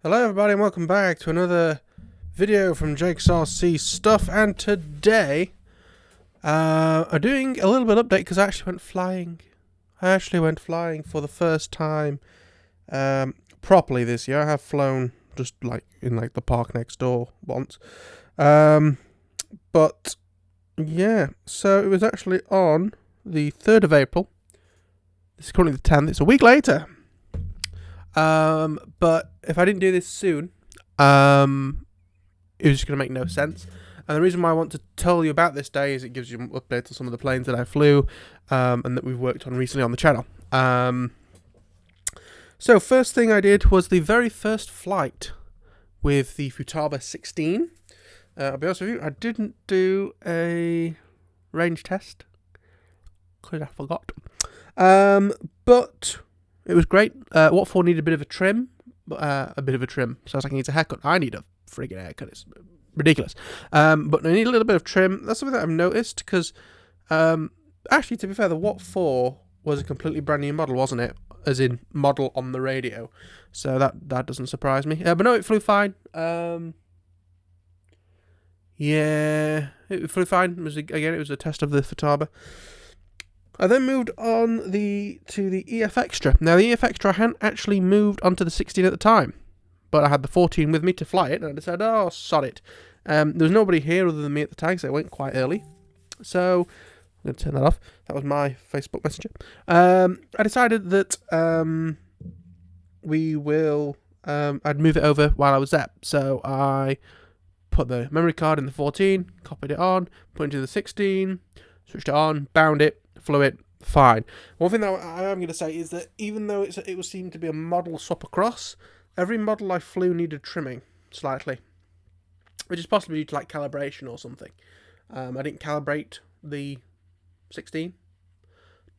Hello everybody and welcome back to another video from JakesRC Stuff, and today I'm doing a little bit of update because I actually went flying. For the first time properly this year. I have flown just in the park next door once. But yeah, so it was actually on the 3rd of April. This is currently the 10th, it's a week later. But if I didn't do this soon, it was just going to make no sense. And the reason why I want to tell you about this day is it gives you an update on some of the planes that I flew, and that we've worked on recently on the channel. So first thing I did was the very first flight with the Futaba 16. I'll be honest with you, I didn't do a range test because I forgot. But it was great. What for needed a bit of a trim. So I was like, I need a haircut. I need a friggin' haircut. It's ridiculous. But I need a little bit of trim. That's something that I've noticed because, actually, to be fair, the What 4 was a completely brand new model, wasn't it? As in model on the radio. So that doesn't surprise me. But no, it flew fine. Yeah, it flew fine. It was a test of the Futaba. I then moved on to the EFXtra. Now, the EFXtra hadn't actually moved onto the 16 at the time, but I had the 14 with me to fly it, and I decided, oh, sod it. There was nobody here other than me at the time, so it went quite early. So, I'm going to turn that off. That was my Facebook Messenger. I decided that I'd move it over while I was there. So, I put the memory card in the 14, copied it on, put it into the 16, switched it on, bound it, flew it, fine. One thing that I am going to say is that even though it was seemed to be a model swap across, every model I flew needed trimming slightly, which is possibly due to calibration or something. I didn't calibrate the 16.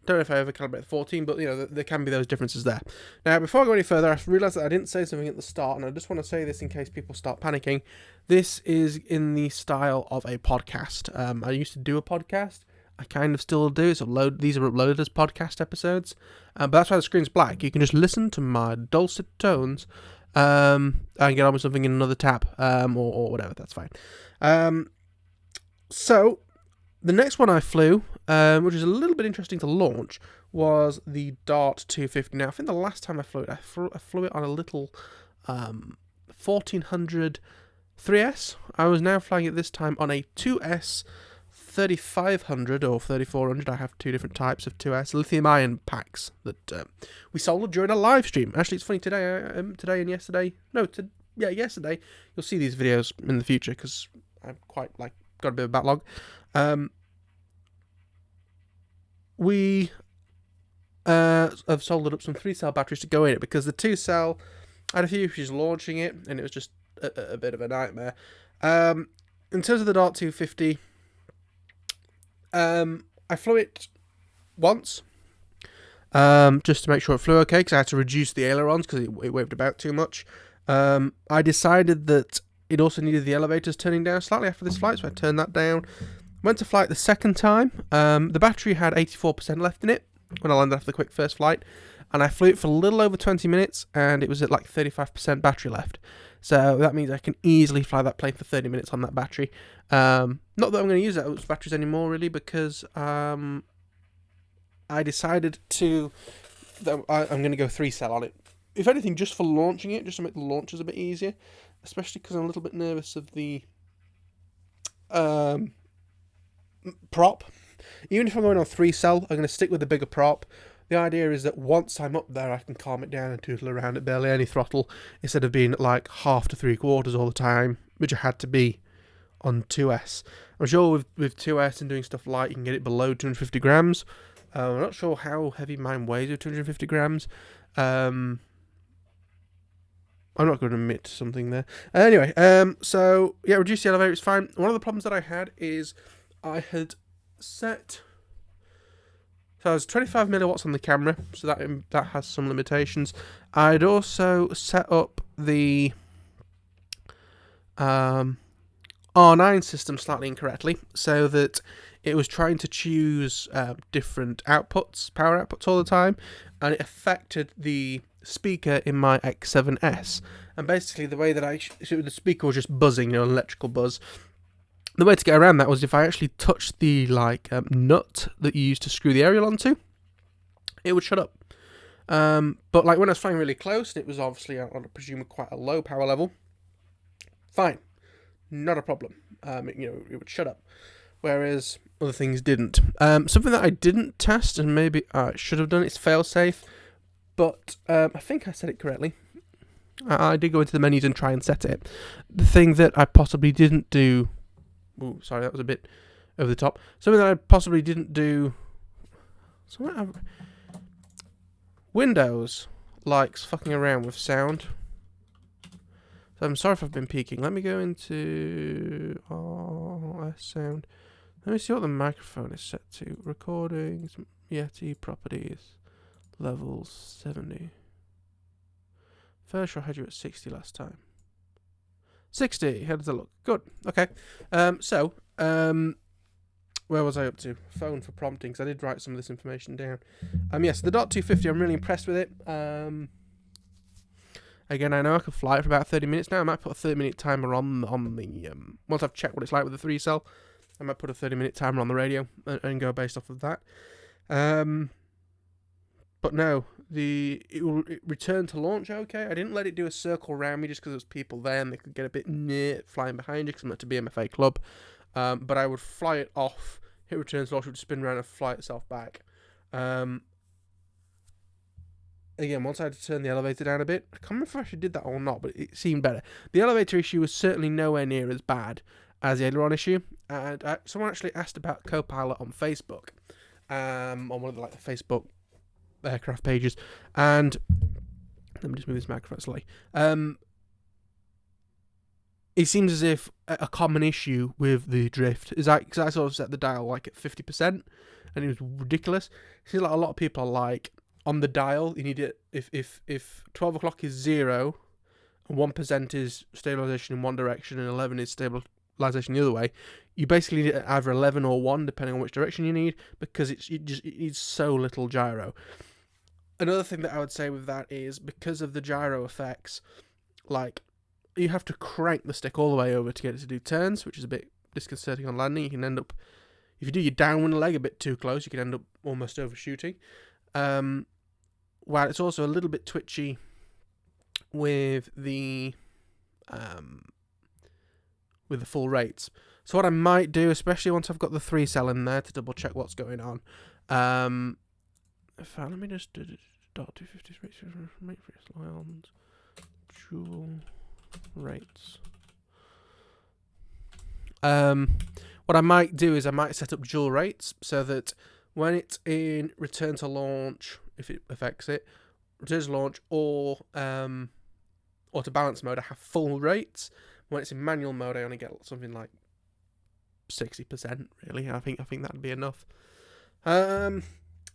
Don't know if I ever calibrated the 14, but there can be those differences there. Now, before I go any further, I realised that I didn't say something at the start, and I just want to say this in case people start panicking. This is in the style of a podcast. I used to do a podcast. I kind of still do. These are uploaded as podcast episodes, but that's why the screen's black. You can just listen to my dulcet tones and get on with something in another tab, or whatever. That's fine. So the next one I flew, which is a little bit interesting to launch, was the Dart 250. Now, I think the last time I flew it, I flew it on a little 1400 3S. I was now flying it this time on a 2S 3500 or 3400. I have two different types of 2S lithium-ion packs that we sold during a live stream. Actually, it's funny, today and yesterday. Yesterday. You'll see these videos in the future because I've got a bit of a backlog. We have soldered up some 3-cell batteries to go in it because the 2-cell, I had a few issues launching it and it was just a bit of a nightmare. In terms of the Dart 250, I flew it once, just to make sure it flew okay, because I had to reduce the ailerons because it waved about too much. I decided that it also needed the elevators turning down slightly after this flight, so I turned that down. Went to flight the second time. The battery had 84% left in it when I landed after the quick first flight, and I flew it for a little over 20 minutes, and it was at 35% battery left. So that means I can easily fly that plane for 30 minutes on that battery. Not that I'm going to use those batteries anymore, really, because I decided that I'm going to go 3-cell on it. If anything, just for launching it, just to make the launches a bit easier, especially because I'm a little bit nervous of the prop. Even if I'm going on 3-cell, I'm going to stick with the bigger prop. The idea is that once I'm up there, I can calm it down and tootle around at barely any throttle instead of being at half to 3/4 all the time, which I had to be on 2S. I'm sure with 2S and doing stuff light, you can get it below 250 grams. I'm not sure how heavy mine weighs with 250 grams. I'm not going to admit something there. Anyway, so yeah, reduce the elevator, it's fine. One of the problems that I had is I had set... So I was 25 milliwatts on the camera, so that has some limitations. I'd also set up the R9 system slightly incorrectly, so that it was trying to choose different power outputs all the time, and it affected the speaker in my X7S, and basically the way that the speaker was just buzzing, an electrical buzz. The way to get around that was if I actually touched the nut that you use to screw the aerial onto, it would shut up. But like when I was flying really close, it was obviously on, I presume, quite a low power level. Fine, not a problem. It would shut up. Whereas other things didn't. Something that I didn't test, and maybe I should have done, is failsafe. But I think I said it correctly. I did go into the menus and try and set it. The thing that I possibly didn't do... Ooh, sorry, that was a bit over the top. Something that I possibly didn't do... Windows likes fucking around with sound. So I'm sorry if I've been peeking. Let me go into... sound. Let me see what the microphone is set to. Recordings, Yeti, properties, levels, 70. Fairly sure I had you at 60 last time. 60, how does that look? Good, okay. Where was I up to? Phone for prompting, because I did write some of this information down. Yes, the Dart 250, I'm really impressed with it. Again, I know I could fly it for about 30 minutes now. I might put a 30-minute timer on the... once I've checked what it's like with the 3-cell, I might put a 30-minute timer on the radio and go based off of that. But no, it returned to launch okay. I didn't let it do a circle around me just because there was people there and they could get a bit near flying behind you because I'm at a BMFA club. But I would fly it off, hit return to launch, it would spin around and fly itself back. Again, once I had to turn the elevator down a bit, I can't remember if I actually did that or not, but it seemed better. The elevator issue was certainly nowhere near as bad as the aileron issue. And someone actually asked about Copilot on Facebook, on one of the Facebook aircraft pages, and let me just move this microphone slightly. It seems as if a common issue with the drift is because I sort of set the dial at 50%, and it was ridiculous. It seems like a lot of people are like, on the dial, you need it if 12 o'clock is 0, and 1% is stabilization in one direction, and 11 is stabilization the other way. You basically need either 11 or 1, depending on which direction you need, because it needs so little gyro. Another thing that I would say with that is because of the gyro effects, you have to crank the stick all the way over to get it to do turns, which is a bit disconcerting on landing. You can end up, if you do your downwind leg a bit too close, you can end up almost overshooting. While it's also a little bit twitchy with the full rates. So what I might do, especially once I've got the 3-cell in there to double check what's going on, let me just do Dart 250 rates, dual rates. What I might do is I might set up dual rates so that when it's in return to launch, if it affects it, return to launch or auto balance mode, I have full rates. When it's in manual mode, I only get something like 60%. Really, I think that'd be enough.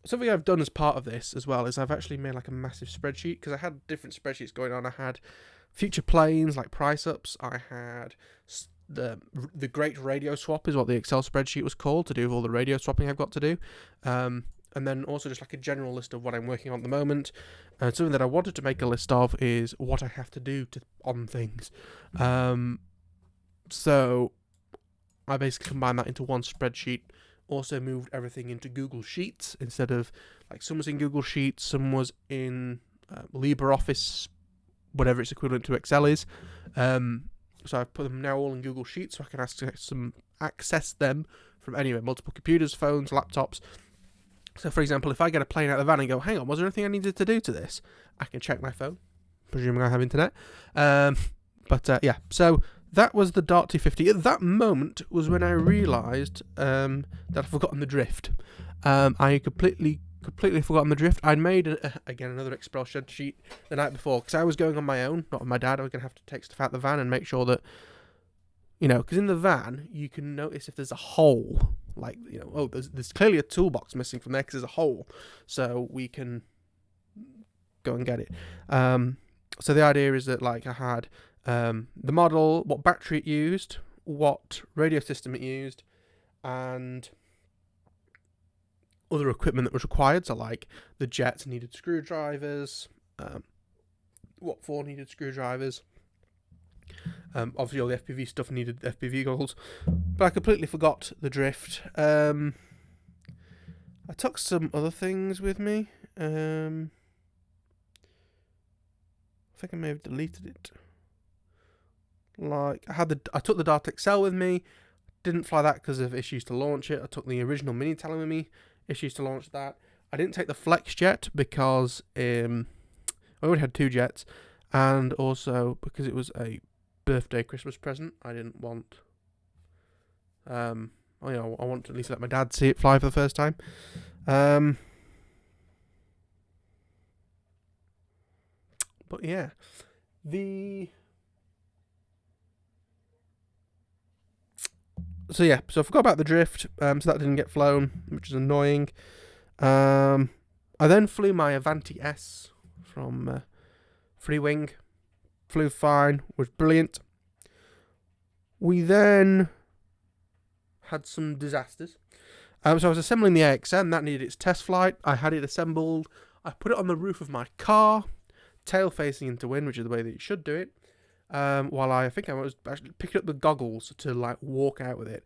Something I've done as part of this as well is I've actually made a massive spreadsheet, because I had different spreadsheets going on. I had future planes, price ups. I had the great radio swap is what the Excel spreadsheet was called, to do with all the radio swapping I've got to do. And then also just a general list of what I'm working on at the moment. And something that I wanted to make a list of is what I have to do on things. So I basically combined that into one spreadsheet. Also moved everything into Google Sheets instead of, some was in Google Sheets, some was in LibreOffice, whatever its equivalent to Excel is. So I've put them now all in Google Sheets so I can access them from anywhere, multiple computers, phones, laptops. So, for example, if I get a plane out of the van and go, hang on, was there anything I needed to do to this? I can check my phone, presuming I have internet. Yeah, so that was the Dart 250. At that moment was when I realised that I'd forgotten the drift. I completely forgotten the drift. I'd made, again, another Excel spreadsheet the night before, because I was going on my own, not with my dad. I was going to have to take stuff out the van and make sure that, because in the van, you can notice if there's a hole. There's clearly a toolbox missing from there because there's a hole, so we can go and get it. So the idea is that I had the model, what battery it used, what radio system it used, and other equipment that was required. So the jets needed screwdrivers, what for needed screwdrivers. Obviously all the FPV stuff needed FPV goggles, but I completely forgot the drift. I took some other things with me. I think I may have deleted it. Like I took the Dart XL with me. Didn't fly that because of issues to launch it. I took the original Mini Talon with me. Issues to launch that. I didn't take the Flex jet because I already had 2 jets, and also because it was a birthday Christmas present. I didn't want. I want to at least let my dad see it fly for the first time. But yeah, So I forgot about the drift, so that didn't get flown, which is annoying. I then flew my Avanti S from Freewing. Flew fine, was brilliant. We then had some disasters. So I was assembling the AXN, that needed its test flight. I had it assembled. I put it on the roof of my car, tail facing into wind, which is the way that you should do it. While I think I was actually picking up the goggles to like walk out with it,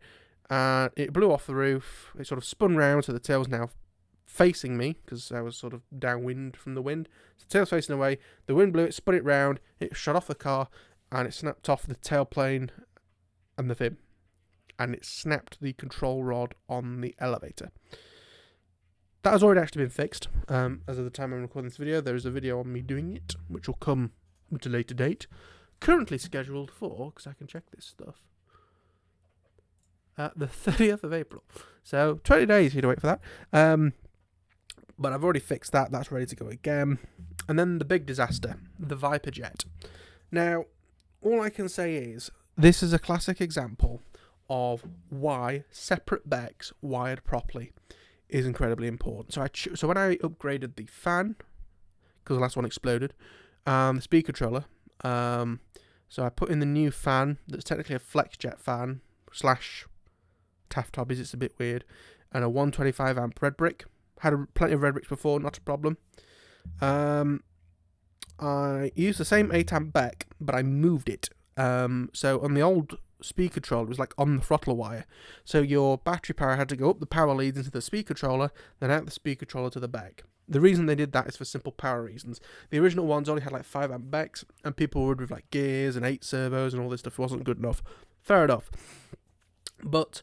and it blew off the roof. It sort of spun round, so the tail's now facing me because I was sort of downwind from the wind. So the tail's facing away. The wind blew it, spun it round. It shot off the car, and it snapped off the tailplane and the fin, and it snapped the control rod on the elevator. That has already actually been fixed. As of the time I'm recording this video, there is a video on me doing it, which will come at a later date. Currently scheduled for, because I can check this stuff, the 30th of April. So 20 days for you to wait for that. But I've already fixed that. That's ready to go again. And then the big disaster, the Viper jet. Now, all I can say is, this is a classic example of why separate becks wired properly is incredibly important. So when I upgraded the fan, because the last one exploded, the speed controller, so I put in the new fan that's technically a flex jet fan / Taft Hobbies, it's a bit weird, and a 125 amp red brick. Had plenty of red bricks before, not a problem. I used the same 8 amp beck, but I moved it. So on the old speed controller, it was like on the throttle wire. So your battery power had to go up the power leads into the speed controller, then out the speed controller to the beck. The reason they did that is for simple power reasons. The original ones only had like 5 amp becks, and people would with like gears and 8 servos and all this stuff wasn't good enough. Fair enough. But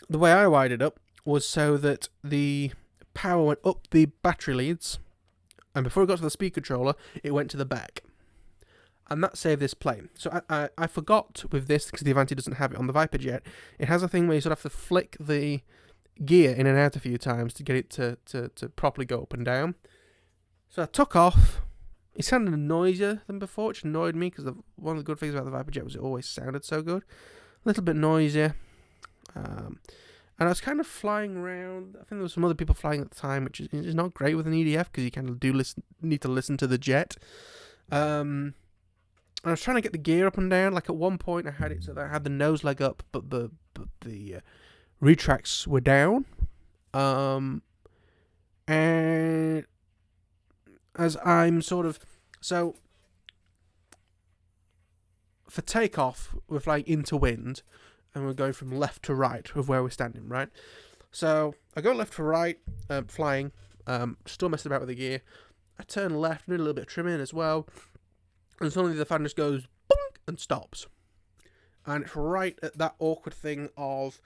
the way I wired it up was so that the power went up the battery leads, and before it got to the speed controller, it went to the beck. And that saved this plane. So I forgot with this, because the Avanti doesn't have it on the Viper jet, it has a thing where you sort of have to flick the gear in and out a few times to get it to properly go up and down. So I took off. It sounded noisier than before, which annoyed me, because one of the good things about the Viper jet was it always sounded so good. A little bit noisier. And I was kind of flying around. I think there were some other people flying at the time, which is not great with an EDF, because you kind of need to listen to the jet. And I was trying to get the gear up and down. Like at one point, I had it so that I had the nose leg up, but the retracts were down. And as I'm sort of so for takeoff, we're flying into wind, and we're going from left to right of where we're standing. Right. So I go left to right, flying. Still messing about with the gear. I turn left, do a little bit of trimming as well. And suddenly the fan just goes bonk and stops. And it's right at that awkward thing of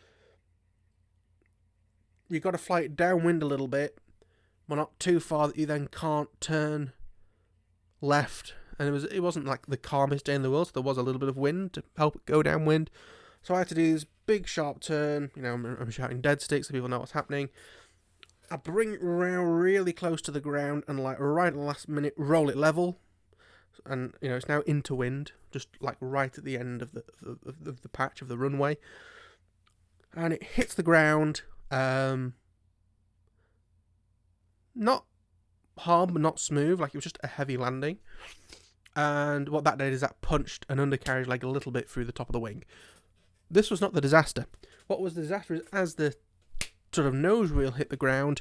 you've got to fly it downwind a little bit, but not too far that you then can't turn left. And it wasn't like the calmest day in the world, so there was a little bit of wind to help it go downwind. So I had to do this big sharp turn. You know, I'm shouting dead sticks so people know what's happening. I bring it around really close to the ground and like right at the last minute roll it level. And you know it's now into wind, just like right at the end of the patch of the runway, and it hits the ground. Not hard, but not smooth. Like it was just a heavy landing. And what that did is that punched an undercarriage leg a little bit through the top of the wing. This was not the disaster. What was the disaster is as the sort of nose wheel hit the ground,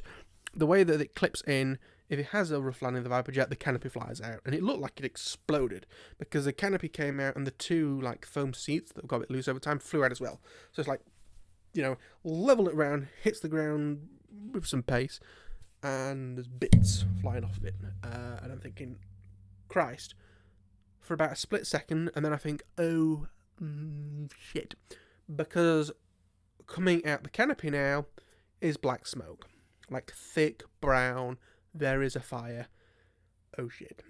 the way that it clips in, if it has a rough landing of the Viper jet, the canopy flies out, and it looked like it exploded because the canopy came out and the two like foam seats that got a bit loose over time flew out as well. So it's like, you know, leveled it around, hits the ground with some pace, and there's bits flying off of it. And I'm thinking, Christ, for about a split second, and then I think, oh, shit, because coming out the canopy now is black smoke, like thick brown. There is a fire. Oh shit.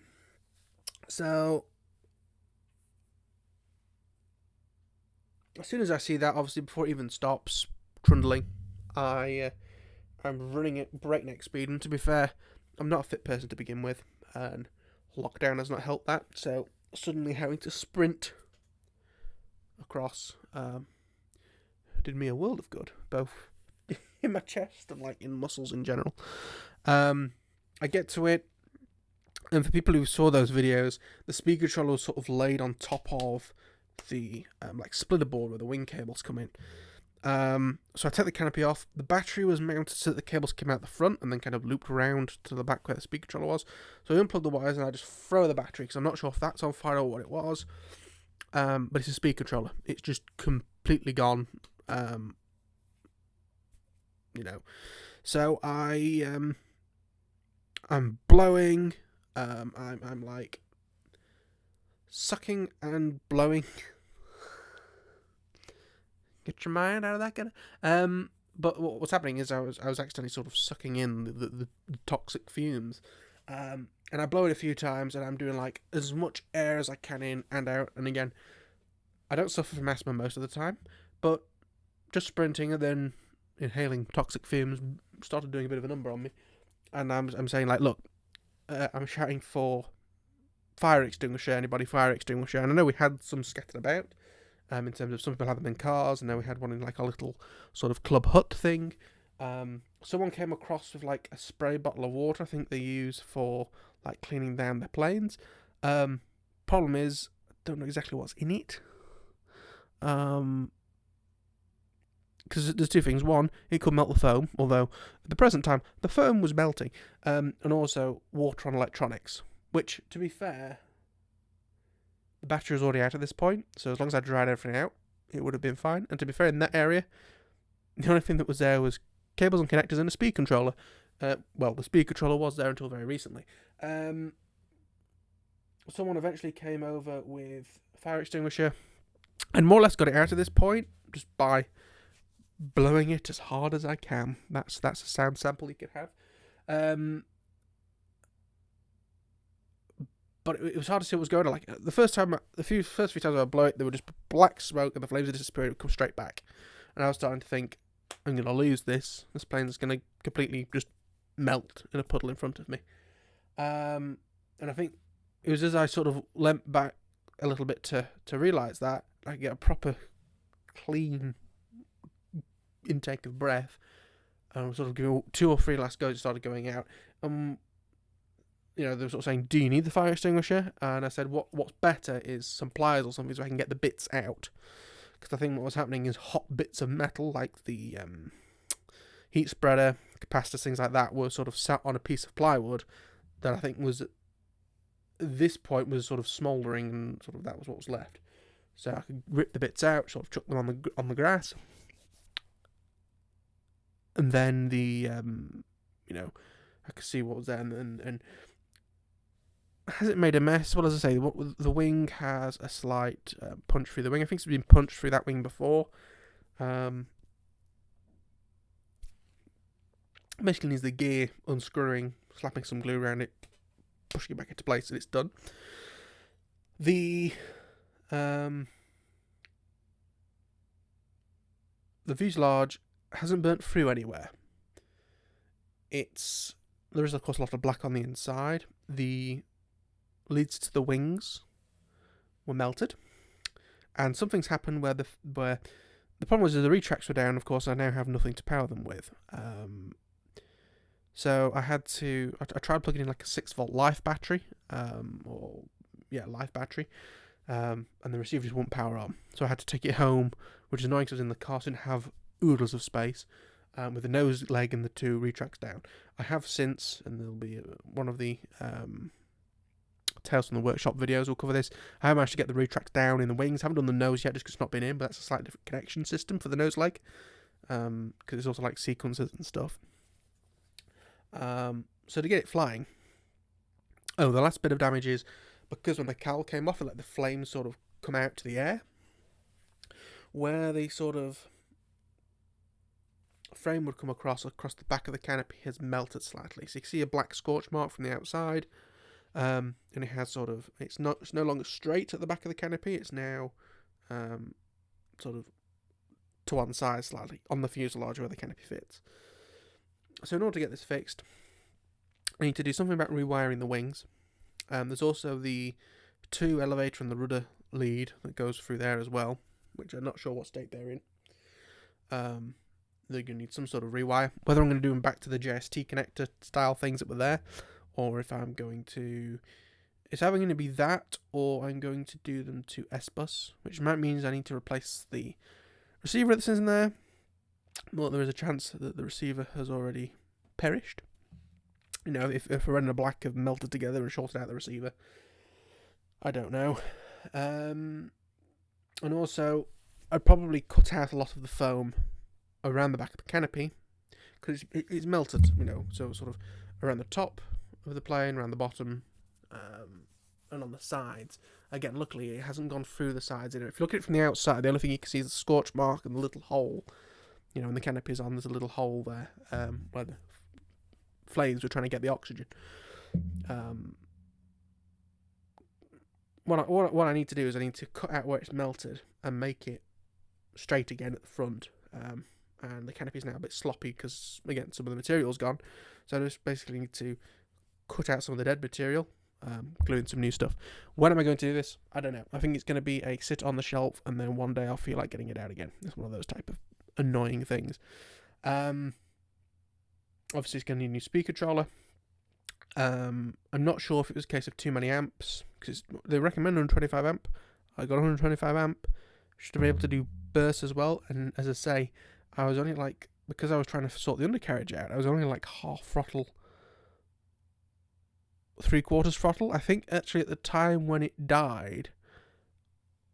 So as soon as I see that, obviously before it even stops trundling, I'm running at breakneck speed. And to be fair, I'm not a fit person to begin with, and lockdown has not helped that. So suddenly having to sprint across did me a world of good, both in my chest and like in muscles in general. I get to it, and for people who saw those videos, the speaker controller was sort of laid on top of the like splitter board where the wing cables come in. So I take the canopy off. The battery was mounted so that the cables came out the front and then kind of looped around to the back where the speaker controller was. So I unplug the wires and I just throw the battery because I'm not sure if that's on fire or what it was. But it's a speaker controller. It's just completely gone. You know. So I'm blowing. I'm like sucking and blowing. Get your mind out of that guy. But what's happening is I was accidentally sort of sucking in the toxic fumes. And I blow it a few times, and I'm doing like as much air as I can in and out. And again, I don't suffer from asthma most of the time, but just sprinting and then inhaling toxic fumes started doing a bit of a number on me. And I'm saying like, look, I'm shouting for fire extinguisher, anybody fire extinguisher. And I know we had some scattered about, in terms of some people had them in cars, and now we had one in like a little sort of club hut thing. Someone came across with like a spray bottle of water, I think they use for like cleaning down their planes. Problem is, I don't know exactly what's in it. Because there's two things. One, it could melt the foam, although at the present time, the foam was melting. And also water on electronics, which, to be fair, the battery was already out at this point, so as long as I dried everything out, it would have been fine. And to be fair, in that area, the only thing that was there was cables and connectors and a speed controller. Well, the speed controller was there until very recently. Someone eventually came over with a fire extinguisher and more or less got it out at this point, just by blowing it as hard as I can. That's a sound sample you could have. But it was hard to see what was going on. Like the first few times I would blow it, there would just be black smoke and the flames would disappear and it would come straight back. And I was starting to think, I'm going to lose this. This plane's going to completely just melt in a puddle in front of me. And I think it was as I sort of leant back a little bit to realise that, I get a proper clean intake of breath. And I was sort of giving 2 or 3 last goes, it started going out. You know, they were sort of saying, do you need the fire extinguisher? And I said, what's better is some pliers or something so I can get the bits out. Because I think what was happening is hot bits of metal, like the heat spreader, capacitors, things like that, were sort of sat on a piece of plywood that I think was, at this point, was sort of smouldering, and sort of that was what was left. So I could rip the bits out, sort of chuck them on the grass. And then you know, I could see what was there, and has it made a mess? Well, as I say, the wing has a slight punch through the wing. I think it's been punched through that wing before. Basically needs the gear unscrewing, slapping some glue around it, pushing it back into place, and it's done. The fuselage hasn't burnt through anywhere. There is of course a lot of black on the inside. The leads to the wings were melted, and something's happened where the problem was that the retracts were down. Of course, I now have nothing to power them with. So I tried plugging in like a 6-volt life battery, life battery, and the receiver just wouldn't power on. So I had to take it home, which is annoying because I was in the car, so I didn't have oodles of space, with the nose leg and the 2 retracts down. I have since, and there'll be one of the Tales from the Workshop videos will cover this. I have managed to get the retracts down in the wings. I haven't done the nose yet just because it's not been in, but that's a slightly different connection system for the nose leg, because it's also like sequences and stuff. So to get it flying, the last bit of damage is because when the cowl came off, it let the flames sort of come out to the air, where the sort of frame would come across the back of the canopy has melted slightly. So you can see a black scorch mark from the outside, and it has sort of, it's no longer straight at the back of the canopy, it's now sort of to one side slightly on the fuselage where the canopy fits. So in order to get this fixed, I need to do something about rewiring the wings. There's also the 2 elevator and the rudder lead that goes through there as well, which I'm not sure what state they're in. They're going to need some sort of rewire. Whether I'm going to do them back to the JST connector style things that were there, or if I'm going to... It's either going to be that, or I'm going to do them to S-Bus, which might mean I need to replace the receiver that's in there. Well, there is a chance that the receiver has already perished. You know, if a red and a black have melted together and shorted out the receiver. I don't know. And also, I'd probably cut out a lot of the foam around the back of the canopy, because it's melted, you know, so sort of around the top of the plane, around the bottom, and on the sides. Again, luckily, it hasn't gone through the sides. You know, if you look at it from the outside, the only thing you can see is the scorch mark and the little hole. You know, when the canopy's on, there's a little hole there, where the flames were trying to get the oxygen. What I need to do is I need to cut out where it's melted and make it straight again at the front. And the canopy's now a bit sloppy because, again, some of the material's gone. So I just basically need to cut out some of the dead material, glue in some new stuff. When am I going to do this? I don't know. I think it's going to be a sit on the shelf, and then one day I'll feel like getting it out again. It's one of those type of annoying things. Obviously, it's going to need a new speaker controller. I'm not sure if it was a case of too many amps, because they recommend 125 amp. I got 125 amp. Should have been able to do bursts as well. And as I say, I was only like, because I was trying to sort the undercarriage out, I was only like half throttle, 3/4 throttle. I think actually at the time when it died,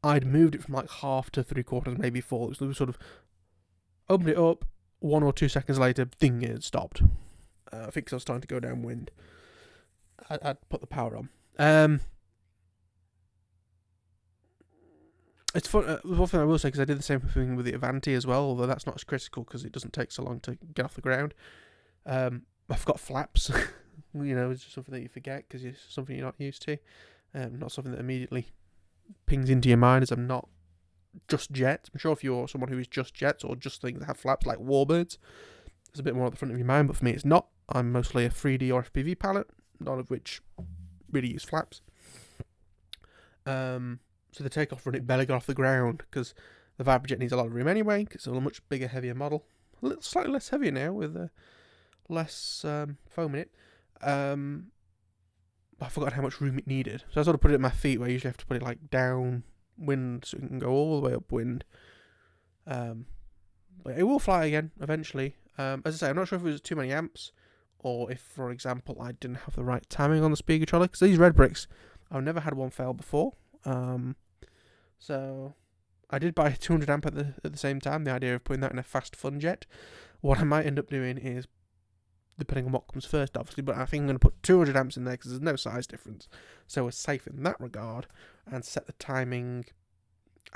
I'd moved it from like half to 3/4, maybe 4. It was sort of opened it up, 1 or 2 seconds later, ding, it had stopped. I think 'cause I was starting to go downwind. I'd put the power on. It's fun. One thing I will say, because I did the same thing with the Avanti as well, although that's not as critical because it doesn't take so long to get off the ground. I've got flaps. You know, it's just something that you forget because it's something you're not used to. Not something that immediately pings into your mind, as I'm not just jets. I'm sure if you're someone who is just jets or just things that have flaps like warbirds, it's a bit more at the front of your mind, but for me it's not. I'm mostly a 3D or FPV pilot, none of which really use flaps. So the takeoff run, it barely got off the ground because the Viperjet needs a lot of room anyway, because it's a much bigger, heavier model. A little slightly less heavier now with less foam in it. I forgot how much room it needed. So I sort of put it at my feet, where I usually have to put it like downwind so it can go all the way upwind. But it will fly again eventually. As I say, I'm not sure if it was too many amps, or if, for example, I didn't have the right timing on the speaker controller, because these red bricks, I've never had one fail before. So I did buy 200 amp at the same time, the idea of putting that in a fast fun jet. What I might end up doing is, depending on what comes first obviously, but I think I'm going to put 200 amps in there because there's no size difference, so we're safe in that regard, and set the timing.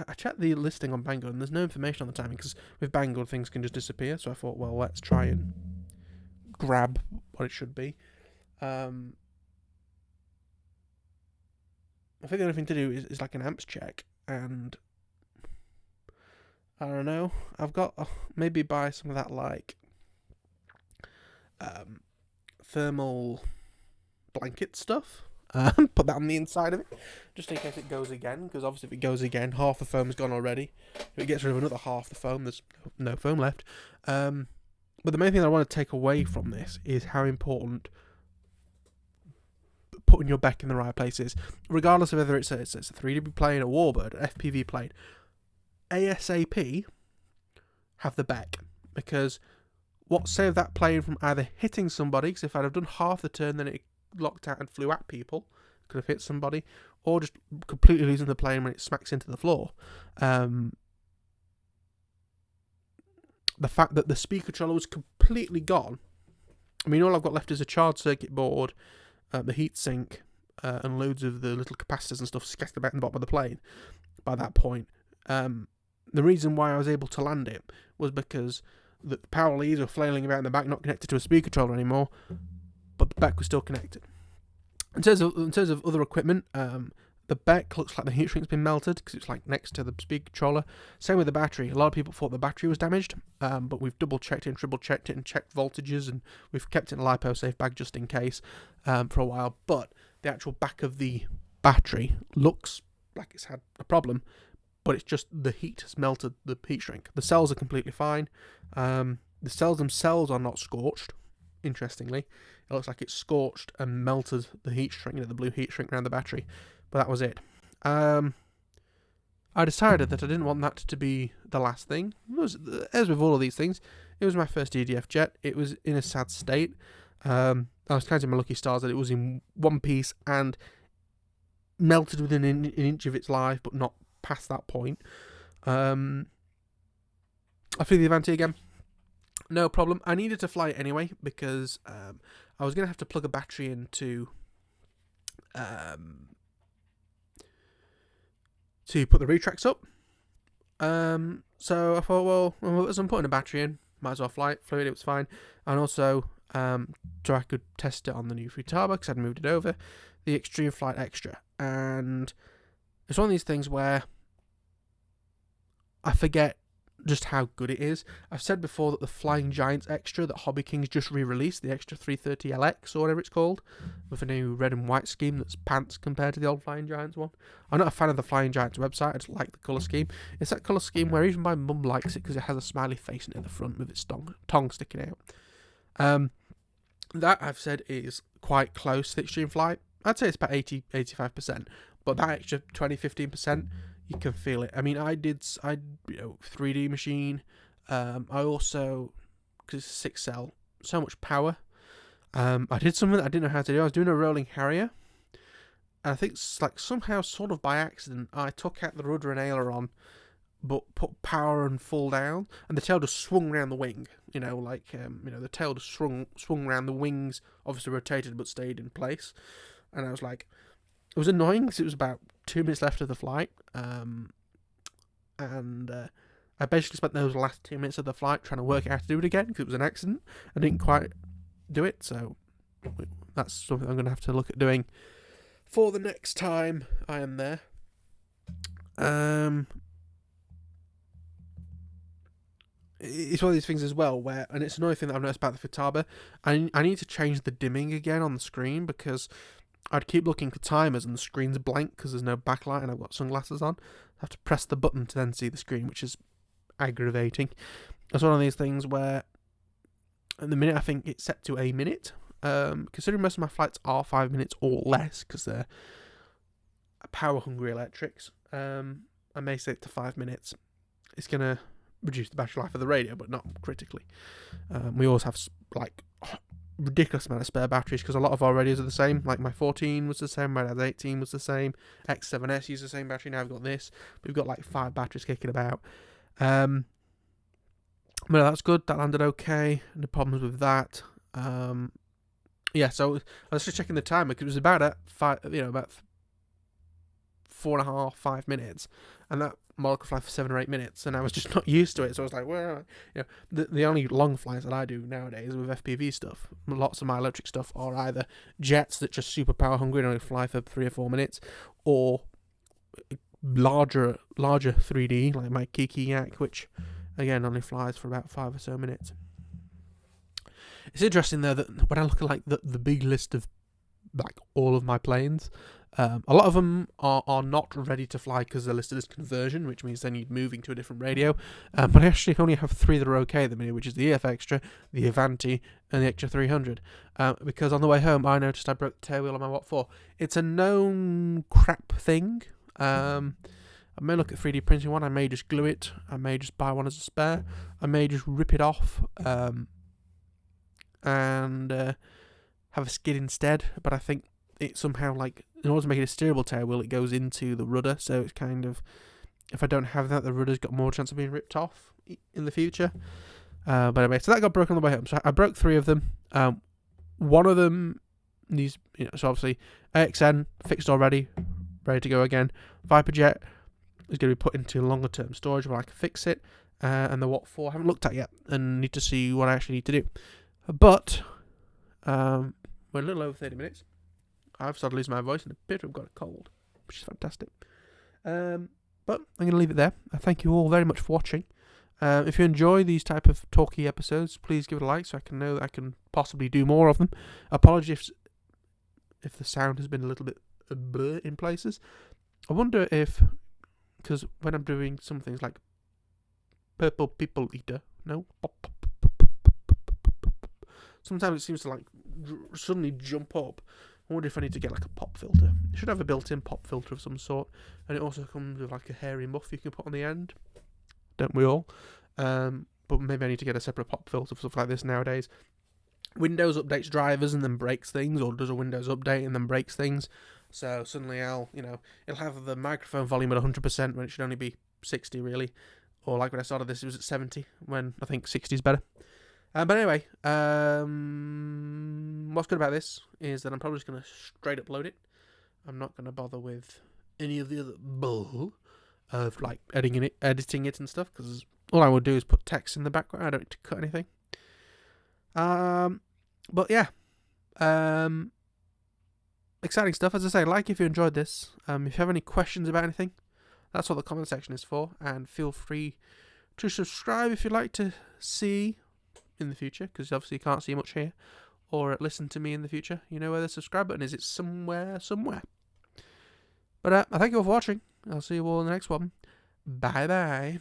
I checked the listing on Banggood and there's no information on the timing, because with Banggood things can just disappear, so I thought, well, let's try and grab what it should be. I think the only thing to do is like an amps check, and I don't know, I've got maybe buy some of that like thermal blanket stuff, put that on the inside of it, just in case it goes again, because obviously if it goes again, half the foam's gone already. If it gets rid of another half the foam, there's no foam left. But the main thing that I want to take away from this is how important putting your back in the right places, regardless of whether it's a 3D plane, a warbird, an FPV plane. ASAP have the back, because what saved that plane from either hitting somebody, because if I'd have done half the turn, then it locked out and flew at people, could have hit somebody, or just completely losing the plane when it smacks into the floor. The fact that the speed controller was completely gone. I mean, all I've got left is a charged circuit board, the heatsink, and loads of the little capacitors and stuff scattered about in the bottom of the plane by that point. The reason why I was able to land it was because the power leads were flailing about in the back, not connected to a speed controller anymore, but the back was still connected. In terms of other equipment, the back looks like the heat shrink's been melted because it's like next to the speed controller. Same with the battery. A lot of people thought the battery was damaged, but we've double checked it and triple checked it and checked voltages, and we've kept it in a lipo safe bag just in case for a while. But the actual back of the battery looks like it's had a problem, but it's just the heat has melted the heat shrink. The cells are completely fine. The cells themselves are not scorched. Interestingly, it looks like it's scorched and melted the heat shrink, the blue heat shrink around the battery. But that was it. I decided that I didn't want that to be the last thing. As with all of these things, it was my first EDF jet. It was in a sad state. I was counting my lucky stars that it was in one piece and melted within an inch of its life, but not past that point. I flew the Avanti again. No problem. I needed to fly it anyway because I was going to have to plug a battery into to put the retracts up. So I thought, well, as I'm putting a battery in, might as well fly it. Flew it, it was fine. And also, so I could test it on the new Futaba because I'd moved it over, the Extreme Flight Extra. And it's one of these things where I forget just how good it is. I've said before that the Flying Giants Extra that HobbyKing's just re-released, the Extra 330LX or whatever it's called, with a new red and white scheme that's pants compared to the old Flying Giants one. I'm not a fan of the Flying Giants website, I just like the colour scheme. It's that colour scheme where even my mum likes it because it has a smiley face in it at the front with its tongue sticking out. That I've said is quite close to the Extreme Flight. I'd say it's about 80-85%, but that extra 20-15%, you can feel it. I mean, I 3D machine. I also, because it's a 6 cell, so much power. I did something that I didn't know how to do. I was doing a rolling Harrier, and I think somehow, sort of by accident, I took out the rudder and aileron, but put power and full down, and the tail just swung around the wing. The tail just swung around the wings, obviously rotated but stayed in place. And I was like, it was annoying because it was about 2 minutes left of the flight, and I basically spent those last 2 minutes of the flight trying to work out how to do it again because it was an accident. I didn't quite do it, so that's something I'm going to have to look at doing for the next time I am there. It's one of these things as well where, and it's another thing that I've noticed about the Futaba, I need to change the dimming again on the screen because I'd keep looking for timers and the screen's blank because there's no backlight and I've got sunglasses on. I have to press the button to then see the screen, which is aggravating. It's one of these things where at the minute I think it's set to a minute. Considering most of my flights are 5 minutes or less because they're power-hungry electrics, I may set it to 5 minutes. It's going to reduce the battery life of the radio, but not critically. We always have ridiculous amount of spare batteries because a lot of our radios are the same. Like my 14 was the same, my dad's 18 was the same, X7S used the same battery. Now we've got this. We've got 5 batteries kicking about. But that's good. That landed okay. No problems with that. So I was just checking the timer because it was about at about 4.5-5 minutes, and that model could fly for 7 or 8 minutes, and I was just not used to it. So I was like, well, the only long flights that I do nowadays with FPV stuff, lots of my electric stuff are either jets that just super power hungry and only fly for 3 or 4 minutes, or larger 3D like my Kiki Yak, which again only flies for about 5 or so minutes. It's interesting though that when I look at the big list of all of my planes, a lot of them are not ready to fly because they're listed as conversion, which means they need moving to a different radio. But I actually only have 3 that are okay at the minute, which is the EFXtra, the Avanti, and the Extra 300. Because on the way home, I noticed I broke the tail wheel on my Watt 4. It's a known crap thing. I may look at 3D printing one. I may just glue it. I may just buy one as a spare. I may just rip it off. and have a skid instead. But I think it somehow, like, in order to make it a steerable tail wheel, it goes into the rudder, so it's kind of, if I don't have that, the rudder's got more chance of being ripped off in the future. But anyway, so that got broken on the way home. So I broke 3 of them. One of them needs, so obviously AXN fixed already, ready to go again. Viperjet is going to be put into longer term storage where I can fix it. And the Watt 4 I haven't looked at yet and need to see what I actually need to do. But we're a little over 30 minutes. I've started losing my voice and a bit of got a cold, which is fantastic. But I'm going to leave it there. I thank you all very much for watching. If you enjoy these type of talky episodes, please give it a like so I can know that I can possibly do more of them. Apologies if the sound has been a little bit blur in places. I wonder if, because when I'm doing some things like Purple People Eater, no, sometimes it seems to like suddenly jump up. I wonder if I need to get like a pop filter. It should have a built-in pop filter of some sort, and it also comes with like a hairy muff you can put on the end. Don't we all? But maybe I need to get a separate pop filter for stuff like this nowadays. Windows updates drivers and then breaks things, or does a Windows update and then breaks things. So suddenly it'll have the microphone volume at 100% when it should only be 60 really. Or like when I started this, it was at 70, when I think 60 is better. But anyway, what's good about this is that I'm probably just going to straight upload it. I'm not going to bother with any of the other bull of like editing it and stuff, because all I would do is put text in the background. I don't need to cut anything. But yeah, exciting stuff. As I say, like if you enjoyed this. If you have any questions about anything, that's what the comment section is for, and feel free to subscribe if you'd like to see in the future, because obviously you can't see much here, or listen to me in the future. You know where the subscribe button is. It's somewhere. But I thank you all for watching. I'll see you all in the next one. Bye bye.